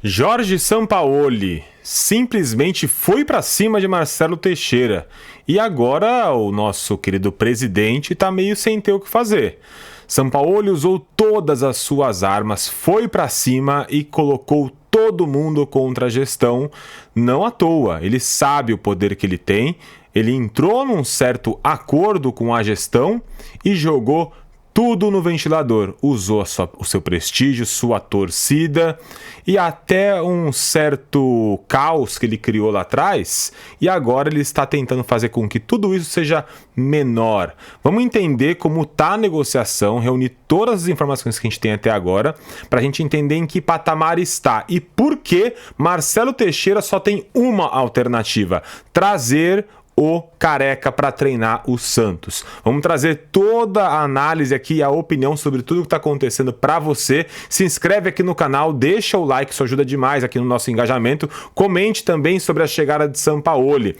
Jorge Sampaoli simplesmente foi para cima de Marcelo Teixeira e agora o nosso querido presidente está meio sem ter o que fazer. Sampaoli usou todas as suas armas, foi para cima e colocou todo mundo contra a gestão, não à toa. Ele sabe o poder que ele tem, ele entrou num certo acordo com a gestão e jogou tudo no ventilador, usou o seu prestígio, sua torcida e até um certo caos que ele criou lá atrás, e agora ele está tentando fazer com que tudo isso seja menor. Vamos entender como está a negociação, reunir todas as informações que a gente tem até agora, para a gente entender em que patamar está e por que Marcelo Teixeira só tem uma alternativa: trazer o Careca para treinar o Santos. Vamos trazer toda a análise aqui, a opinião sobre tudo que está acontecendo para você. Se inscreve aqui no canal, deixa o like, isso ajuda demais aqui no nosso engajamento. Comente também sobre a chegada de Sampaoli.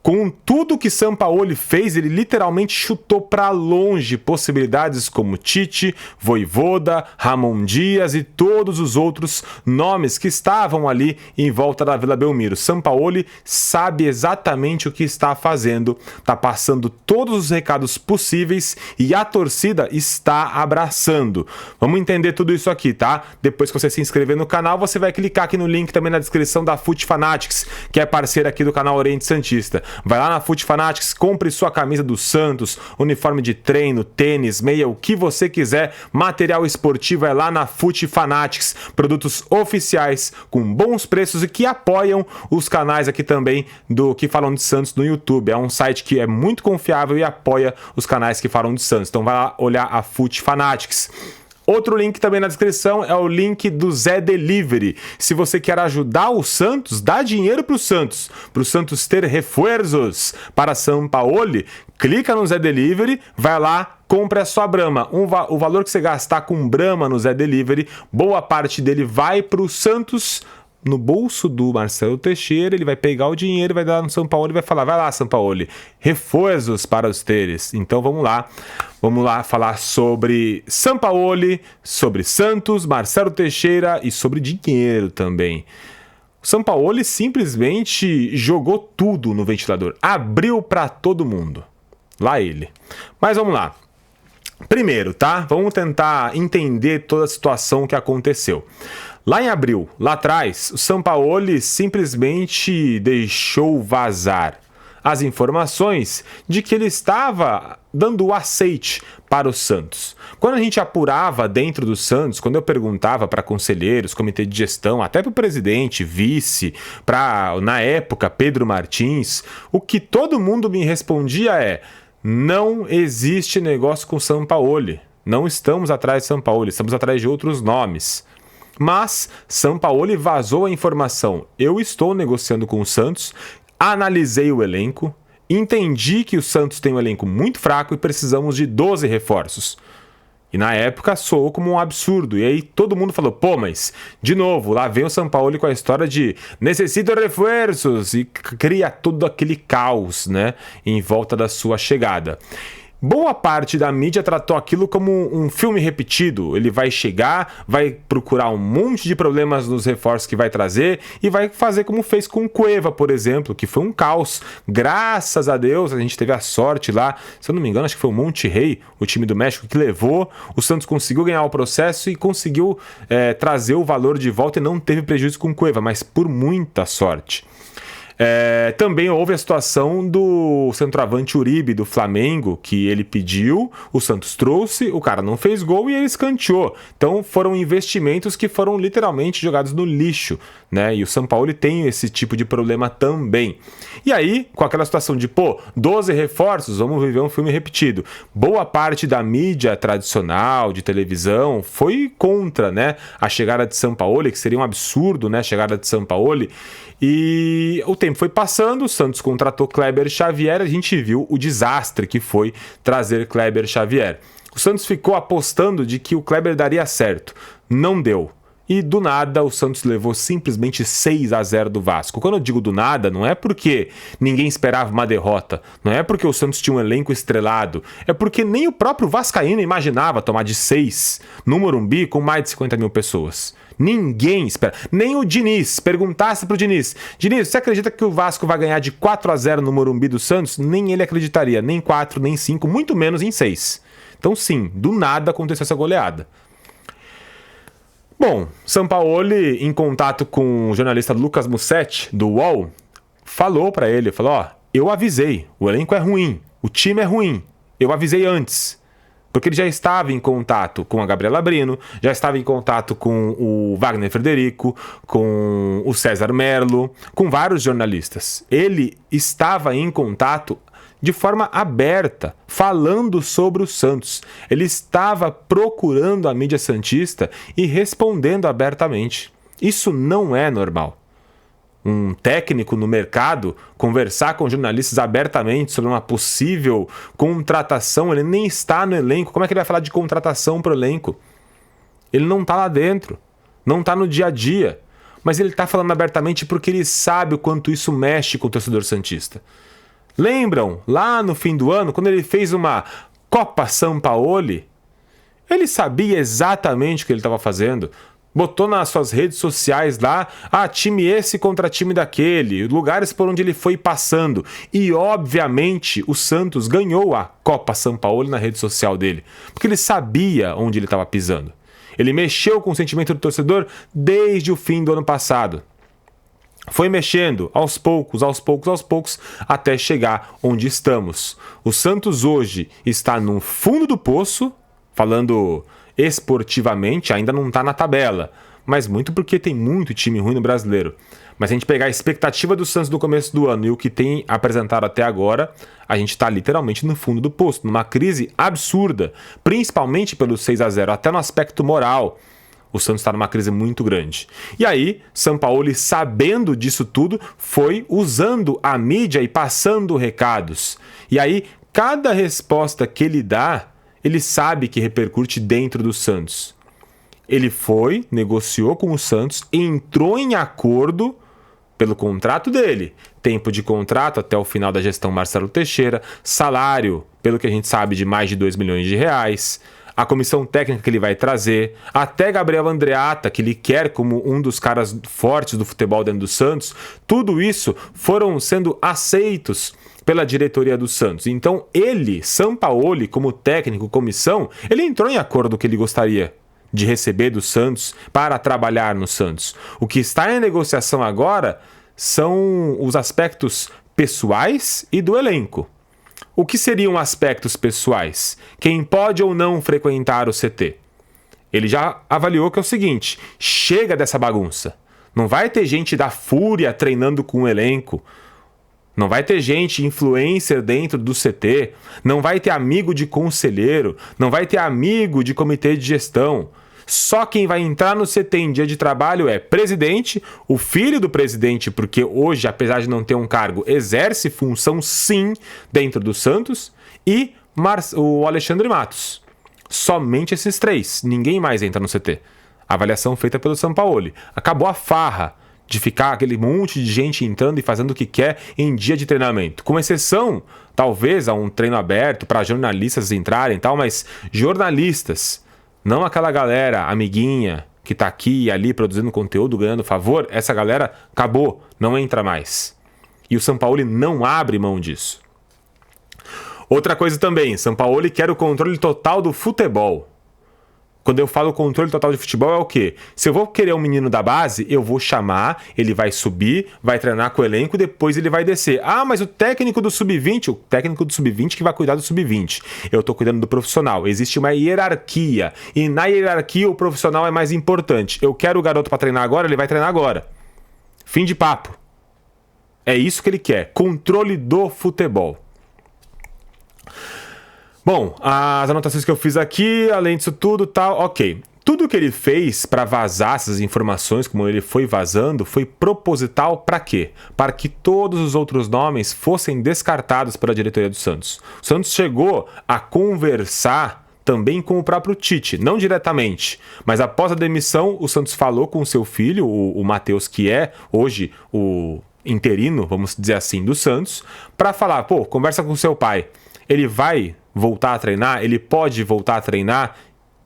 Com tudo que Sampaoli fez, ele literalmente chutou para longe possibilidades como Tite, Vojvoda, Ramon Dias e todos os outros nomes que estavam ali em volta da Vila Belmiro. Sampaoli sabe exatamente o que está fazendo, está passando todos os recados possíveis e a torcida está abraçando. Vamos entender tudo isso aqui, tá? Depois que você se inscrever no canal, você vai clicar aqui no link também na descrição da Fute Fanatics, que é parceira aqui do canal Oriente Santista. Vai lá na Fute Fanatics, compre sua camisa do Santos, uniforme de treino, tênis, meia, o que você quiser, material esportivo é lá na Fute Fanatics, produtos oficiais com bons preços e que apoiam os canais aqui também do que falam de Santos no YouTube. É um site que é muito confiável e apoia os canais que falam de Santos. Então vai lá olhar a Fute Fanatics. Outro link também na descrição é o link do Zé Delivery. Se você quer ajudar o Santos, dá dinheiro para o Santos ter reforços para Sampaoli, clica no Zé Delivery, vai lá, compre a sua Brahma. O valor que você gastar com Brahma no Zé Delivery, boa parte dele vai para o Santos, no bolso do Marcelo Teixeira. Ele vai pegar o dinheiro, vai dar no Sampaoli e vai falar: vai lá, Sampaoli, reforços para os teres. Então vamos lá falar sobre Sampaoli, sobre Santos, Marcelo Teixeira e sobre dinheiro também. O Sampaoli simplesmente jogou tudo no ventilador, abriu para todo mundo. Lá ele. Mas vamos lá. Primeiro, tá? Vamos tentar entender toda a situação que aconteceu. Lá em abril, lá atrás, o Sampaoli simplesmente deixou vazar as informações de que ele estava dando o aceite para o Santos. Quando a gente apurava dentro do Santos, quando eu perguntava para conselheiros, comitê de gestão, até para o presidente, vice, para, na época, Pedro Martins, o que todo mundo me respondia é: não existe negócio com Sampaoli. Não estamos atrás de Sampaoli, estamos atrás de outros nomes. Mas Sampaoli vazou a informação: eu estou negociando com o Santos, analisei o elenco, entendi que o Santos tem um elenco muito fraco e precisamos de 12 reforços. E na época soou como um absurdo. E aí todo mundo falou: pô, mas de novo, lá vem o Sampaoli com a história de necessito reforços, e cria todo aquele caos, né, em volta da sua chegada. Boa parte da mídia tratou aquilo como um filme repetido. Ele vai chegar, vai procurar um monte de problemas nos reforços que vai trazer e vai fazer como fez com o Cueva, por exemplo, que foi um caos. Graças a Deus, a gente teve a sorte lá, se eu não me engano, acho que foi o Monterrey, o time do México, que levou. O Santos conseguiu ganhar o processo e conseguiu trazer o valor de volta e não teve prejuízo com o Cueva, mas por muita sorte. Também houve a situação do centroavante Uribe do Flamengo, que ele pediu, o Santos trouxe, o cara não fez gol e ele escanteou. Então foram investimentos que foram literalmente jogados no lixo, né? E o Sampaoli tem esse tipo de problema também. E aí, com aquela situação de 12 reforços, vamos viver um filme repetido. Boa parte da mídia tradicional, de televisão, foi contra, né, a chegada de Sampaoli, que seria um absurdo, né, a chegada de Sampaoli. E o tempo foi passando, o Santos contratou Kleber Xavier, a gente viu o desastre que foi trazer Kleber Xavier. O Santos ficou apostando de que o Kleber daria certo. Não deu. E do nada o Santos levou simplesmente 6-0 do Vasco. Quando eu digo do nada, não é porque ninguém esperava uma derrota, não é porque o Santos tinha um elenco estrelado, é porque nem o próprio vascaíno imaginava tomar de 6 no Morumbi com mais de 50 mil pessoas. Ninguém espera. Nem o Diniz. Perguntasse pro Diniz: Diniz, você acredita que o Vasco vai ganhar de 4-0 no Morumbi do Santos? Nem ele acreditaria. Nem 4, nem 5, muito menos em 6. Então sim, do nada aconteceu essa goleada. Bom, Sampaoli, em contato com o jornalista Lucas Mussetti, do UOL, falou para ele, ó, eu avisei, o elenco é ruim, o time é ruim, eu avisei antes. Porque ele já estava em contato com a Gabriela Brino, já estava em contato com o Wagner Frederico, com o César Merlo, com vários jornalistas. Ele estava em contato de forma aberta, falando sobre o Santos. Ele estava procurando a mídia santista e respondendo abertamente. Isso não é normal. Um técnico no mercado conversar com jornalistas abertamente sobre uma possível contratação, ele nem está no elenco. Como é que ele vai falar de contratação para o elenco? Ele não está lá dentro, não está no dia a dia, mas ele está falando abertamente porque ele sabe o quanto isso mexe com o torcedor santista. Lembram, lá no fim do ano, quando ele fez uma Copa Sampaoli? Ele sabia exatamente o que ele estava fazendo. Botou nas suas redes sociais lá, time esse contra time daquele, lugares por onde ele foi passando. E, obviamente, o Santos ganhou a Copa Sampaoli na rede social dele, porque ele sabia onde ele estava pisando. Ele mexeu com o sentimento do torcedor desde o fim do ano passado. Foi mexendo aos poucos, até chegar onde estamos. O Santos hoje está no fundo do poço, falando esportivamente, ainda não está na tabela, mas muito porque tem muito time ruim no brasileiro. Mas se a gente pegar a expectativa do Santos no começo do ano e o que tem apresentado até agora, a gente está literalmente no fundo do poço, numa crise absurda, principalmente pelo 6-0, até no aspecto moral. O Santos está numa crise muito grande. E aí, Sampaoli, sabendo disso tudo, foi usando a mídia e passando recados. E aí, cada resposta que ele dá, ele sabe que repercute dentro do Santos. Ele foi, negociou com o Santos, entrou em acordo pelo contrato dele. Tempo de contrato até o final da gestão Marcelo Teixeira, salário, pelo que a gente sabe, de mais de 2 milhões de reais, a comissão técnica que ele vai trazer, até Gabriel Andreatta, que ele quer como um dos caras fortes do futebol dentro do Santos, tudo isso foram sendo aceitos pela diretoria do Santos. Então ele, Sampaoli, como técnico, comissão, ele entrou em acordo que ele gostaria de receber do Santos para trabalhar no Santos. O que está em negociação agora são os aspectos pessoais e do elenco. O que seriam aspectos pessoais? Quem pode ou não frequentar o CT? Ele já avaliou que é o seguinte: chega dessa bagunça. Não vai ter gente da Fúria treinando com o elenco. Não vai ter gente influencer dentro do CT. Não vai ter amigo de conselheiro. Não vai ter amigo de comitê de gestão. Só quem vai entrar no CT em dia de trabalho é presidente, o filho do presidente, porque hoje, apesar de não ter um cargo, exerce função sim dentro do Santos, e o Alexandre Matos. Somente esses três, ninguém mais entra no CT. Avaliação feita pelo Sampaoli. Acabou a farra de ficar aquele monte de gente entrando e fazendo o que quer em dia de treinamento. Com exceção, talvez, a um treino aberto para jornalistas entrarem e tal, mas jornalistas, não aquela galera amiguinha que tá aqui e ali produzindo conteúdo, ganhando favor, essa galera acabou, não entra mais. E o Sampaoli não abre mão disso. Outra coisa também, Sampaoli quer o controle total do futebol. Quando eu falo controle total de futebol é o quê? Se eu vou querer um menino da base, eu vou chamar, ele vai subir, vai treinar com o elenco, depois ele vai descer. Mas o técnico do sub-20 que vai cuidar do sub-20. Eu tô cuidando do profissional. Existe uma hierarquia. E na hierarquia o profissional é mais importante. Eu quero o garoto para treinar agora, ele vai treinar agora. Fim de papo. É isso que ele quer. Controle do futebol. Bom, as anotações que eu fiz aqui, além disso tudo, tal, ok. Tudo que ele fez para vazar essas informações, como ele foi vazando, foi proposital para quê? Para que todos os outros nomes fossem descartados pela diretoria do Santos. O Santos chegou a conversar também com o próprio Tite, não diretamente, mas após a demissão, o Santos falou com o seu filho, o Matheus, que é hoje o interino, vamos dizer assim, do Santos, para falar, conversa com seu pai, ele vai voltar a treinar, ele pode voltar a treinar,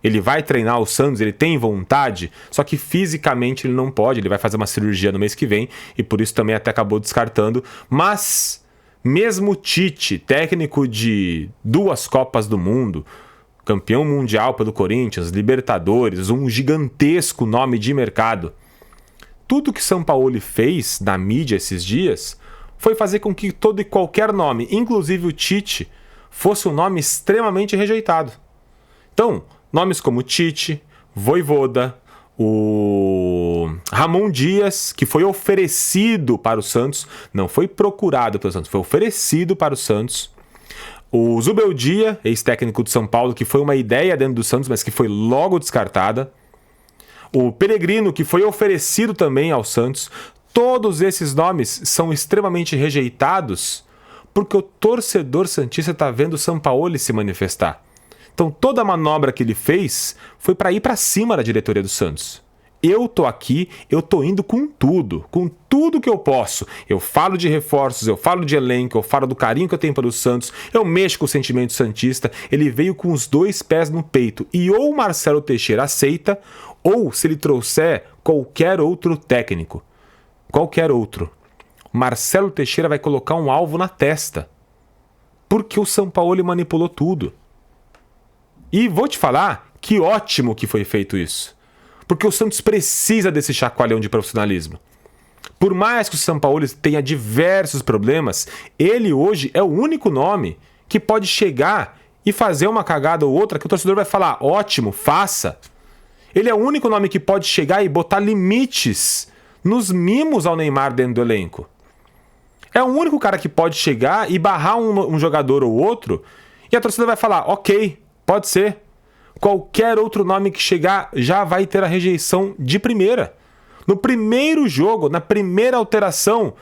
ele vai treinar o Santos, ele tem vontade, só que fisicamente ele não pode, ele vai fazer uma cirurgia no mês que vem, e por isso também até acabou descartando, mas mesmo Tite, técnico de 2 Copas do Mundo, campeão mundial pelo Corinthians, Libertadores, um gigantesco nome de mercado. Tudo que Sampaoli fez na mídia esses dias foi fazer com que todo e qualquer nome, inclusive o Tite, fosse um nome extremamente rejeitado. Então, nomes como Tite, Vojvoda, o Ramon Dias, que foi oferecido para o Santos, não foi procurado pelo Santos, foi oferecido para o Santos. O Zubeldia, ex-técnico de São Paulo, que foi uma ideia dentro do Santos, mas que foi logo descartada. O Peregrino, que foi oferecido também ao Santos. Todos esses nomes são extremamente rejeitados porque o torcedor santista está vendo o Sampaoli se manifestar. Então toda a manobra que ele fez foi para ir para cima da diretoria do Santos. Eu tô aqui, eu tô indo com tudo que eu posso. Eu falo de reforços, eu falo de elenco, eu falo do carinho que eu tenho pelo Santos, eu mexo com o sentimento santista. Ele veio com os 2 pés no peito. E ou o Marcelo Teixeira aceita, ou se ele trouxer qualquer outro técnico, qualquer outro, Marcelo Teixeira vai colocar um alvo na testa. Porque o Sampaoli manipulou tudo. E vou te falar que ótimo que foi feito isso. Porque o Santos precisa desse chacoalhão de profissionalismo. Por mais que o Sampaoli tenha diversos problemas, ele hoje é o único nome que pode chegar e fazer uma cagada ou outra que o torcedor vai falar, ótimo, faça. Ele é o único nome que pode chegar e botar limites nos mimos ao Neymar dentro do elenco. É o único cara que pode chegar e barrar um jogador ou outro e a torcida vai falar, ok, pode ser. Qualquer outro nome que chegar já vai ter a rejeição de primeira. No primeiro jogo, na primeira alteração,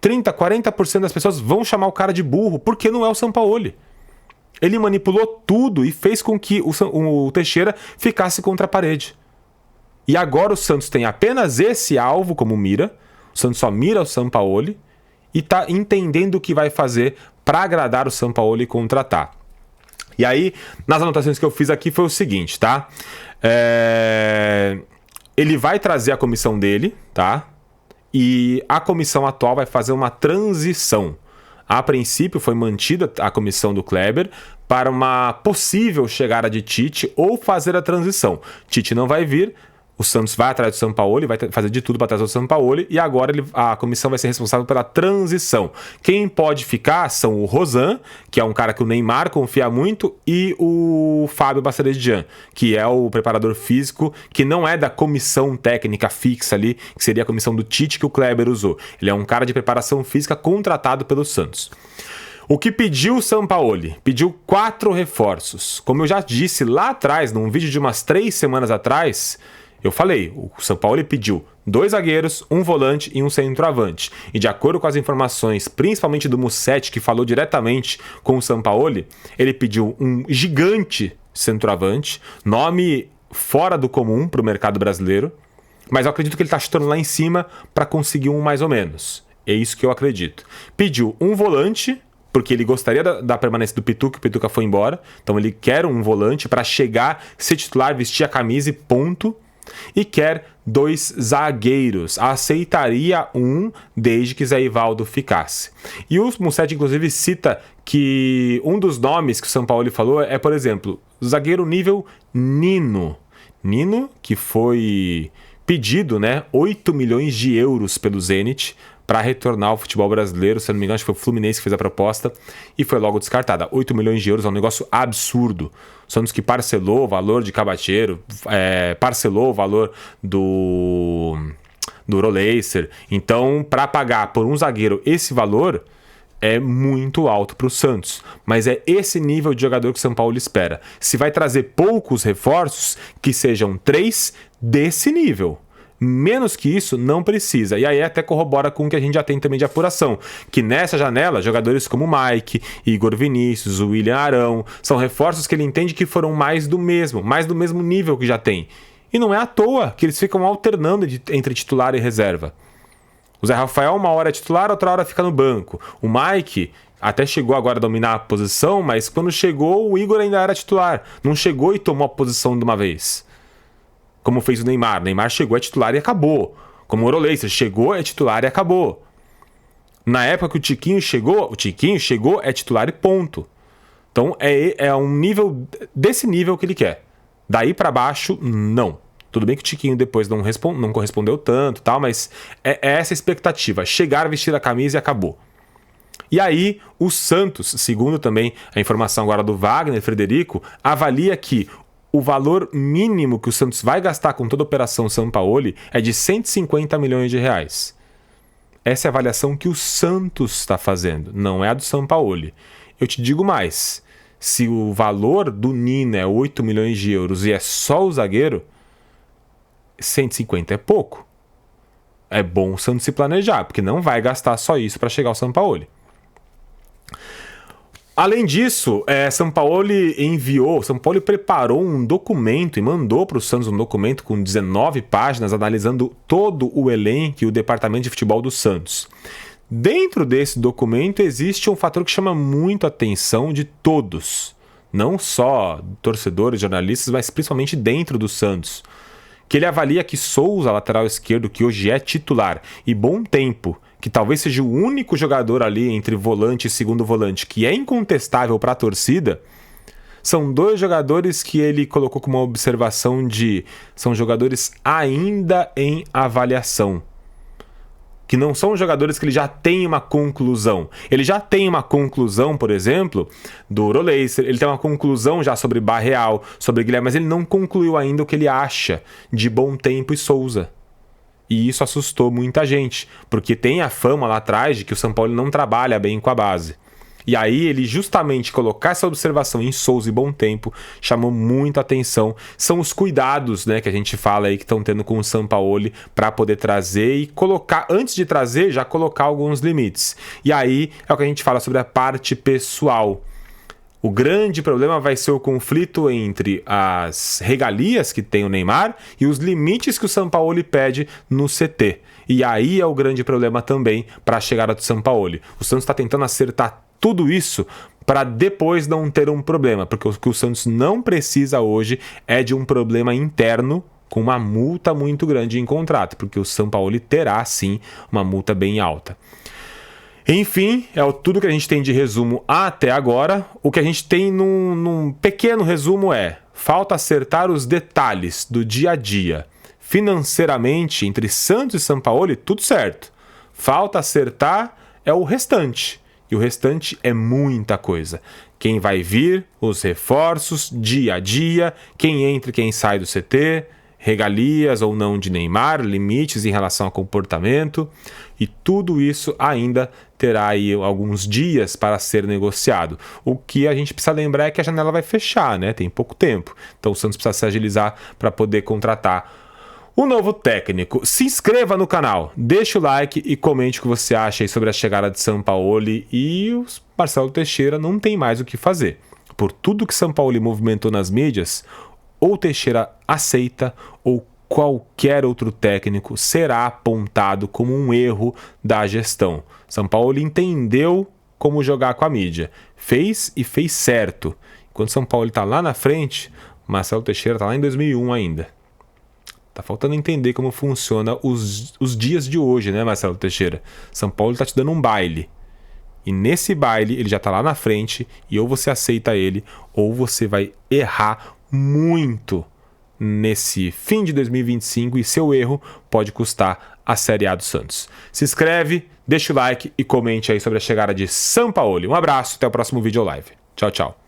30%, 40% das pessoas vão chamar o cara de burro, porque não é o Sampaoli. Ele manipulou tudo e fez com que o Teixeira ficasse contra a parede. E agora o Santos tem apenas esse alvo como mira, o Santos só mira o Sampaoli e está entendendo o que vai fazer para agradar o Sampaoli e contratar. E aí, nas anotações que eu fiz aqui foi o seguinte, tá? Ele vai trazer a comissão dele, tá? E a comissão atual vai fazer uma transição. A princípio foi mantida a comissão do Kleber para uma possível chegada de Tite ou fazer a transição. Tite não vai vir, o Santos vai atrás do Sampaoli, vai fazer de tudo para trazer o Sampaoli e agora a comissão vai ser responsável pela transição. Quem pode ficar são o Rozan, que é um cara que o Neymar confia muito, e o Fábio Bacharedian, que é o preparador físico, que não é da comissão técnica fixa ali, que seria a comissão do Tite que o Kleber usou. Ele é um cara de preparação física contratado pelo Santos. O que pediu o Sampaoli? Pediu 4 reforços. Como eu já disse lá atrás, num vídeo de umas 3 semanas atrás, eu falei, o Sampaoli pediu 2 zagueiros, 1 volante e 1 centroavante. E de acordo com as informações, principalmente do Musetti, que falou diretamente com o Sampaoli, ele pediu um gigante centroavante, nome fora do comum para o mercado brasileiro, mas eu acredito que ele está chutando lá em cima para conseguir um mais ou menos. É isso que eu acredito. Pediu um volante, porque ele gostaria da permanência do Pituca, o Pituca foi embora, então ele quer um volante para chegar, ser titular, vestir a camisa e ponto. E quer 2 zagueiros. Aceitaria um desde que Zé Ivaldo ficasse. E o Musetti, inclusive, cita que um dos nomes que o Sampaoli falou é, por exemplo, o zagueiro nível Nino. Nino, que foi pedido, 8 milhões de euros pelo Zenit para retornar ao futebol brasileiro. Se eu não me engano, acho que foi o Fluminense que fez a proposta e foi logo descartada. 8 milhões de euros é um negócio absurdo. O Santos que parcelou o valor de Cabacheiro, parcelou o valor do Roleiser. Então, para pagar por um zagueiro esse valor, é muito alto para o Santos. Mas é esse nível de jogador que o São Paulo espera. Se vai trazer poucos reforços, que sejam 3 desse nível. Menos que isso, não precisa. E aí até corrobora com o que a gente já tem também de apuração. Que nessa janela, jogadores como Mike, Igor Vinícius, William Arão, são reforços que ele entende que foram mais do mesmo nível que já tem. E não é à toa que eles ficam alternando entre titular e reserva. O Zé Rafael uma hora é titular, outra hora fica no banco. O Mike até chegou agora a dominar a posição, mas quando chegou, o Igor ainda era titular. Não chegou e tomou a posição de uma vez. Como fez o Neymar. O Neymar chegou, é titular e acabou. Como o Orolência, chegou, é titular e acabou. Na época que o Tiquinho chegou, é titular e ponto. Então é um nível, desse nível que ele quer. Daí pra baixo, não. Tudo bem que o Tiquinho depois não correspondeu tanto, tal, mas é essa a expectativa. Chegar, vestir a camisa e acabou. E aí, o Santos, segundo também a informação agora do Wagner Frederico, avalia que o valor mínimo que o Santos vai gastar com toda a operação Sampaoli é de 150 milhões de reais. Essa é a avaliação que o Santos está fazendo, não é a do Sampaoli. Eu te digo mais, se o valor do Nino é 8 milhões de euros e é só o zagueiro, 150 é pouco. É bom o Santos se planejar, porque não vai gastar só isso para chegar ao Sampaoli. Além disso, Sampaoli preparou um documento e mandou para o Santos um documento com 19 páginas analisando todo o elenco e o departamento de futebol do Santos. Dentro desse documento existe um fator que chama muito a atenção de todos, não só torcedores, jornalistas, mas principalmente dentro do Santos, que ele avalia que Souza, lateral esquerdo, que hoje é titular, e Bom Tempo, que talvez seja o único jogador ali entre volante e segundo volante que é incontestável para a torcida, são dois jogadores que ele colocou como uma observação são jogadores ainda em avaliação. Que não são jogadores que ele já tem uma conclusão. Ele já tem uma conclusão, por exemplo, do Orolência, ele tem uma conclusão já sobre Barreal, sobre Guilherme, mas ele não concluiu ainda o que ele acha de Bom Tempo e Souza. E isso assustou muita gente, porque tem a fama lá atrás de que o Sampaoli não trabalha bem com a base. E aí ele justamente colocar essa observação em Souza e Bom Tempo chamou muita atenção. São os cuidados, né, que a gente fala aí que estão tendo com o Sampaoli para poder trazer e colocar, antes de trazer, já colocar alguns limites. E aí é o que a gente fala sobre a parte pessoal. O grande problema vai ser o conflito entre as regalias que tem o Neymar e os limites que o Sampaoli pede no CT. E aí é o grande problema também para a chegada do Sampaoli. O Santos está tentando acertar tudo isso para depois não ter um problema, porque o que o Santos não precisa hoje é de um problema interno com uma multa muito grande em contrato, porque o Sampaoli terá sim uma multa bem alta. Enfim, tudo que a gente tem de resumo até agora. O que a gente tem num pequeno resumo falta acertar os detalhes do dia a dia. Financeiramente, entre Santos e Sampaoli, tudo certo. Falta acertar o restante. E o restante é muita coisa. Quem vai vir, os reforços, dia a dia, quem entra e quem sai do CT, regalias ou não de Neymar, limites em relação ao comportamento, e tudo isso ainda terá aí alguns dias para ser negociado. O que a gente precisa lembrar é que a janela vai fechar, né? Tem pouco tempo. Então o Santos precisa se agilizar para poder contratar o novo técnico. Se inscreva no canal, deixa o like e comente o que você acha aí sobre a chegada de Sampaoli, e o Marcelo Teixeira não tem mais o que fazer. Por tudo que Sampaoli movimentou nas mídias, ou Teixeira aceita ou qualquer outro técnico será apontado como um erro da gestão. Sampaoli entendeu como jogar com a mídia, fez e fez certo. Enquanto Sampaoli está lá na frente, Marcelo Teixeira está lá em 2001 ainda. Tá faltando entender como funciona os dias de hoje, né, Marcelo Teixeira? Sampaoli tá te dando um baile. E nesse baile ele já tá lá na frente, e ou você aceita ele, ou você vai errar muito nesse fim de 2025, e seu erro pode custar a Série A do Santos. Se inscreve, deixa o like e comente aí sobre a chegada de Sampaoli. Um abraço, até o próximo vídeo live. Tchau, tchau.